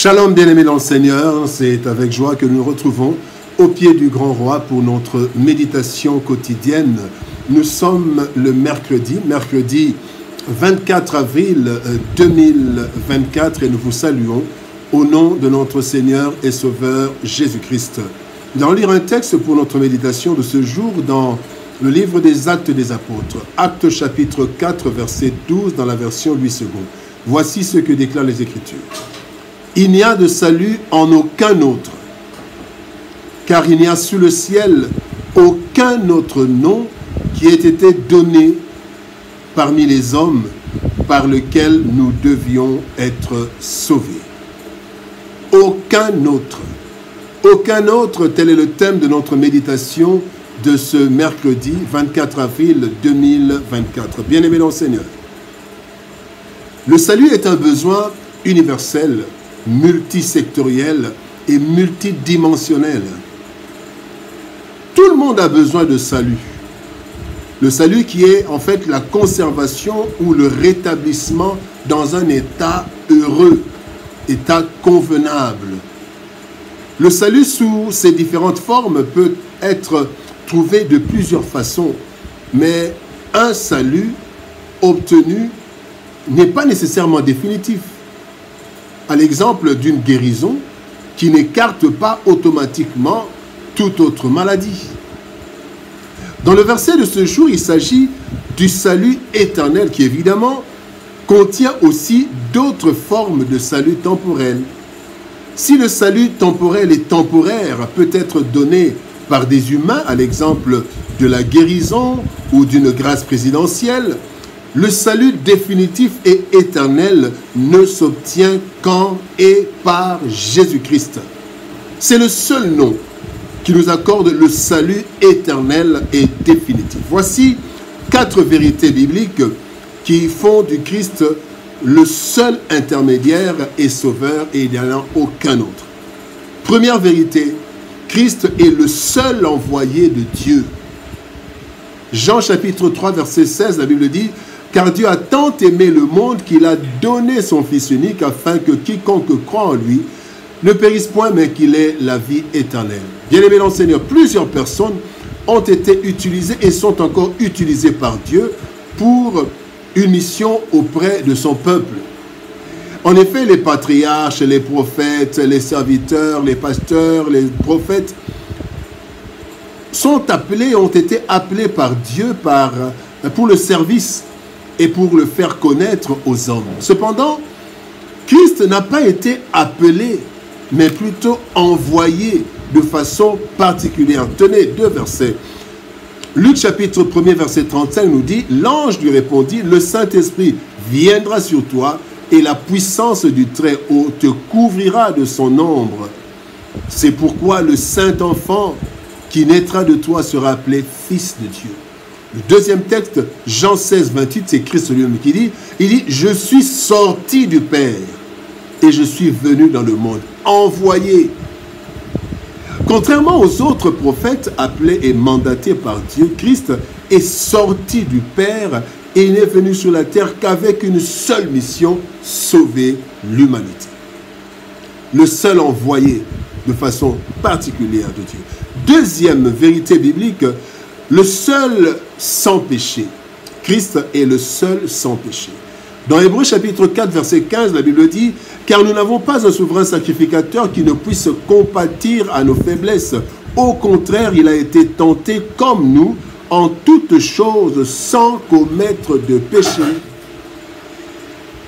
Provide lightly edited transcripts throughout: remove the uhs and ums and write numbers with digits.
Shalom bien-aimés dans le Seigneur, c'est avec joie que nous nous retrouvons au pied du Grand Roi pour notre méditation quotidienne. Nous sommes le mercredi 24 avril 2024 et nous vous saluons au nom de notre Seigneur et Sauveur Jésus-Christ. Nous allons lire un texte pour notre méditation de ce jour dans le livre des Actes des Apôtres, Actes chapitre 4, verset 12 dans la version Louis II. Voici ce que déclarent les Écritures. Il n'y a de salut en aucun autre, car il n'y a sous le ciel aucun autre nom qui ait été donné parmi les hommes par lequel nous devions être sauvés. Aucun autre. Aucun autre, tel est le thème de notre méditation de ce mercredi 24 avril 2024. Bien-aimés dans le Seigneur, le salut est un besoin universel, multisectoriel et multidimensionnel. Tout le monde a besoin de salut. Le salut qui est en fait la conservation ou le rétablissement dans un état heureux, état convenable. Le salut sous ses différentes formes peut être trouvé de plusieurs façons, mais un salut obtenu n'est pas nécessairement définitif. À l'exemple d'une guérison qui n'écarte pas automatiquement toute autre maladie. Dans le verset de ce jour, il s'agit du salut éternel qui évidemment contient aussi d'autres formes de salut temporel. Si le salut temporel et temporaire peut être donné par des humains, à l'exemple de la guérison ou d'une grâce présidentielle, le salut définitif et éternel ne s'obtient qu'en et par Jésus-Christ. C'est le seul nom qui nous accorde le salut éternel et définitif. Voici 4 vérités bibliques qui font du Christ le seul intermédiaire et sauveur et il n'y en a aucun autre. Première vérité, Christ est le seul envoyé de Dieu. Jean chapitre 3 verset 16, la Bible dit: car Dieu a tant aimé le monde qu'il a donné son Fils unique afin que quiconque croit en lui ne périsse point mais qu'il ait la vie éternelle. Bien-aimés dans le Seigneur, plusieurs personnes ont été utilisées et sont encore utilisées par Dieu pour une mission auprès de son peuple. En effet, les patriarches, les prophètes, les serviteurs, les pasteurs, les prophètes ont été appelés par Dieu pour le service et pour le faire connaître aux hommes. Cependant, Christ n'a pas été appelé, mais plutôt envoyé de façon particulière. Tenez, 2 versets. Luc chapitre 1 verset 35 nous dit: l'ange lui répondit: le Saint-Esprit viendra sur toi et la puissance du Très-Haut te couvrira de son ombre. C'est pourquoi le Saint-Enfant qui naîtra de toi sera appelé Fils de Dieu. Le deuxième texte, Jean 16, 28, c'est Christ lui-même qui dit, il dit: je suis sorti du Père et je suis venu dans le monde, envoyé. Contrairement aux autres prophètes appelés et mandatés par Dieu, Christ est sorti du Père et il n'est venu sur la terre qu'avec une seule mission: sauver l'humanité. Le seul envoyé de façon particulière de Dieu. Deuxième vérité biblique, le seul sans péché. Christ est le seul sans péché. Dans Hébreux chapitre 4, verset 15, la Bible dit: car nous n'avons pas un souverain sacrificateur qui ne puisse compatir à nos faiblesses. Au contraire, il a été tenté comme nous en toutes choses sans commettre de péché.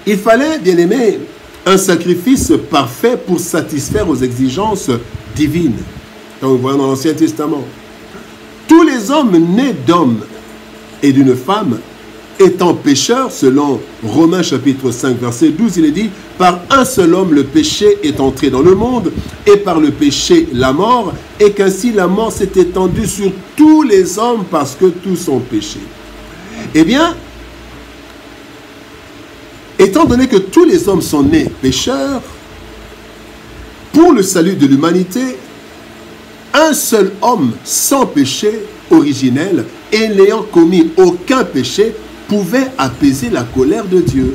Il fallait, bien aimé, un sacrifice parfait pour satisfaire aux exigences divines. Comme nous voyons dans l'Ancien Testament. Tous les hommes nés d'hommes et d'une femme étant pécheurs, selon Romains chapitre 5 verset 12, il est dit: par un seul homme le péché est entré dans le monde, et par le péché la mort, et qu'ainsi la mort s'est étendue sur tous les hommes parce que tous ont péché. Eh bien, étant donné que tous les hommes sont nés pécheurs, pour le salut de l'humanité, un seul homme sans péché originel et n'ayant commis aucun péché pouvait apaiser la colère de Dieu.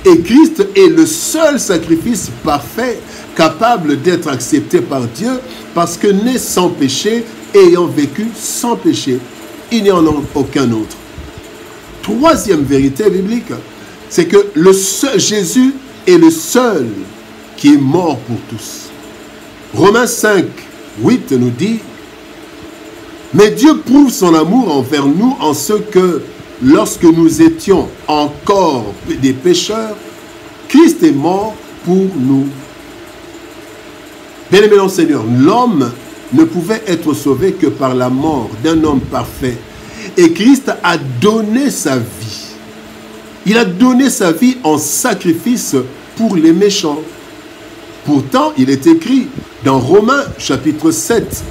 Et Christ est le seul sacrifice parfait, capable d'être accepté par Dieu, parce que né sans péché, ayant vécu sans péché. Il n'y en a aucun autre. Troisième vérité biblique, c'est que Jésus est le seul qui est mort pour tous. Romains 5, 8 nous dit, « Mais Dieu prouve son amour envers nous en ce que, lorsque nous étions encore des pécheurs, Christ est mort pour nous. » Bien-aimé dans le Seigneur, l'homme ne pouvait être sauvé que par la mort d'un homme parfait. Et Christ a donné sa vie. Il a donné sa vie en sacrifice pour les méchants. Pourtant, il est écrit dans Romains chapitre 7,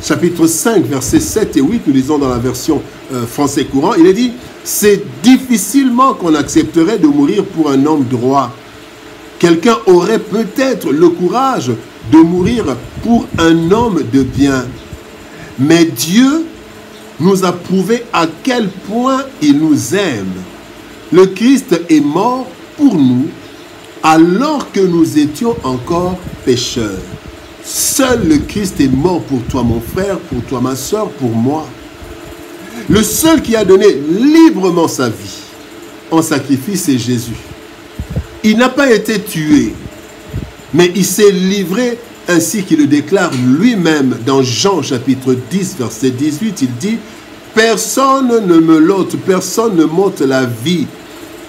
chapitre 5, versets 7 et 8, nous lisons dans la version français courant, il est dit, « C'est difficilement qu'on accepterait de mourir pour un homme droit. Quelqu'un aurait peut-être le courage de mourir pour un homme de bien. Mais Dieu nous a prouvé à quel point il nous aime. Le Christ est mort pour nous alors que nous étions encore pécheurs. Seul le Christ est mort pour toi, mon frère, pour toi, ma soeur, pour moi. Le seul qui a donné librement sa vie en sacrifice, c'est Jésus. Il n'a pas été tué, mais il s'est livré ainsi qu'il le déclare lui-même dans Jean chapitre 10, verset 18. Il dit, « Personne ne me l'ôte, personne ne m'ôte la vie,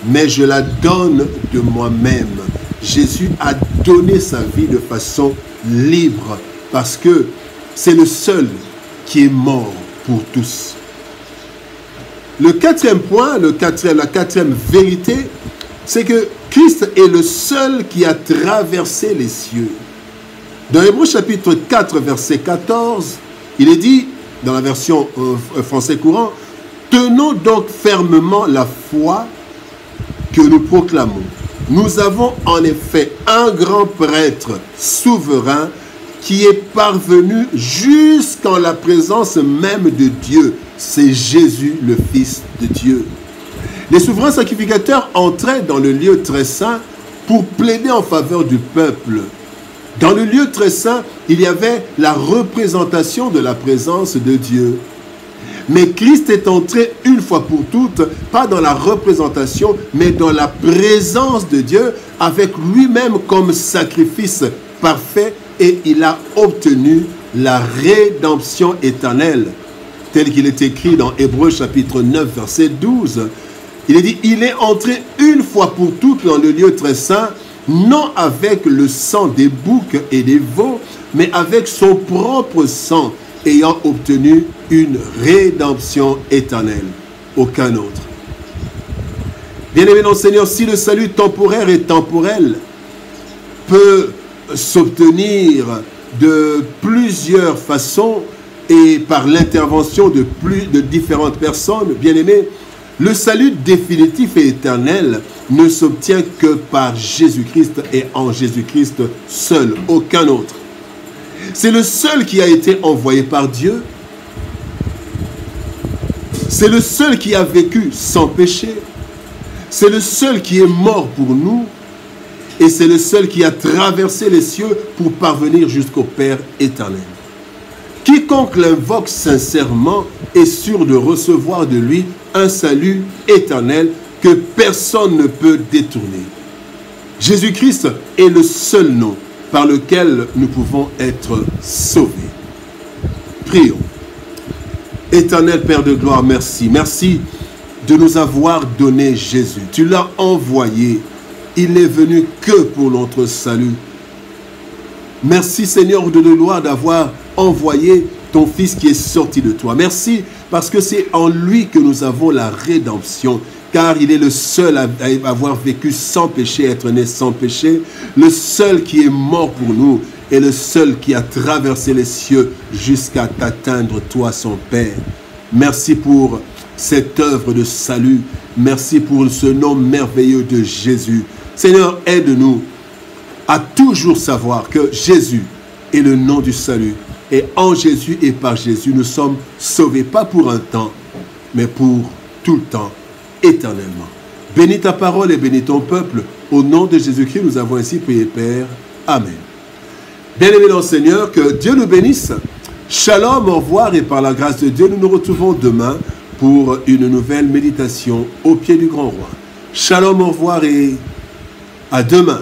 mais je la donne de moi-même. » Jésus a donné sa vie de façon libre parce que c'est le seul qui est mort pour tous. Le quatrième point, la quatrième vérité, c'est que Christ est le seul qui a traversé les cieux. Dans Hébreux chapitre 4, verset 14, il est dit, dans la version français courant, « Tenons donc fermement la foi que nous proclamons. Nous avons en effet un grand prêtre souverain qui est parvenu jusqu'en la présence même de Dieu. C'est Jésus, le Fils de Dieu. » Les souverains sacrificateurs entraient dans le lieu très saint pour plaider en faveur du peuple. Dans le lieu très saint, il y avait la représentation de la présence de Dieu. Mais Christ est entré une fois pour toutes, pas dans la représentation, mais dans la présence de Dieu, avec lui-même comme sacrifice parfait, et il a obtenu la rédemption éternelle, tel qu'il est écrit dans Hébreux chapitre 9, verset 12. Il est dit, il est entré une fois pour toutes dans le lieu très saint, non avec le sang des boucs et des veaux, mais avec son propre sang, ayant obtenu une rédemption éternelle. Aucun autre. Bien-aimé dans le Seigneur, si le salut temporaire et temporel peut s'obtenir de plusieurs façons et par l'intervention de différentes personnes, bien-aimés, le salut définitif et éternel ne s'obtient que par Jésus-Christ et en Jésus-Christ seul, aucun autre. C'est le seul qui a été envoyé par Dieu. C'est le seul qui a vécu sans péché. C'est le seul qui est mort pour nous. Et c'est le seul qui a traversé les cieux pour parvenir jusqu'au Père éternel. Quiconque l'invoque sincèrement est sûr de recevoir de lui un salut éternel que personne ne peut détourner. Jésus-Christ est le seul nom par lequel nous pouvons être sauvés. Prions. Éternel Père de gloire, merci. Merci de nous avoir donné Jésus. Tu l'as envoyé. Il n'est venu que pour notre salut. Merci Seigneur de gloire d'avoir envoyé ton Fils qui est sorti de toi. Merci parce que c'est en lui que nous avons la rédemption. Car il est le seul à avoir vécu sans péché, être né sans péché, le seul qui est mort pour nous et le seul qui a traversé les cieux jusqu'à t'atteindre, toi, son Père. Merci pour cette œuvre de salut. Merci pour ce nom merveilleux de Jésus. Seigneur, aide-nous à toujours savoir que Jésus est le nom du salut. Et en Jésus et par Jésus, nous sommes sauvés, pas pour un temps, mais pour tout le temps. Éternellement. Bénis ta parole et bénis ton peuple. Au nom de Jésus-Christ, nous avons ainsi prié, Père. Amen. Bien-aimés dans le Seigneur, que Dieu nous bénisse. Shalom, au revoir, et par la grâce de Dieu, nous nous retrouvons demain pour une nouvelle méditation au pied du grand roi. Shalom, au revoir et à demain.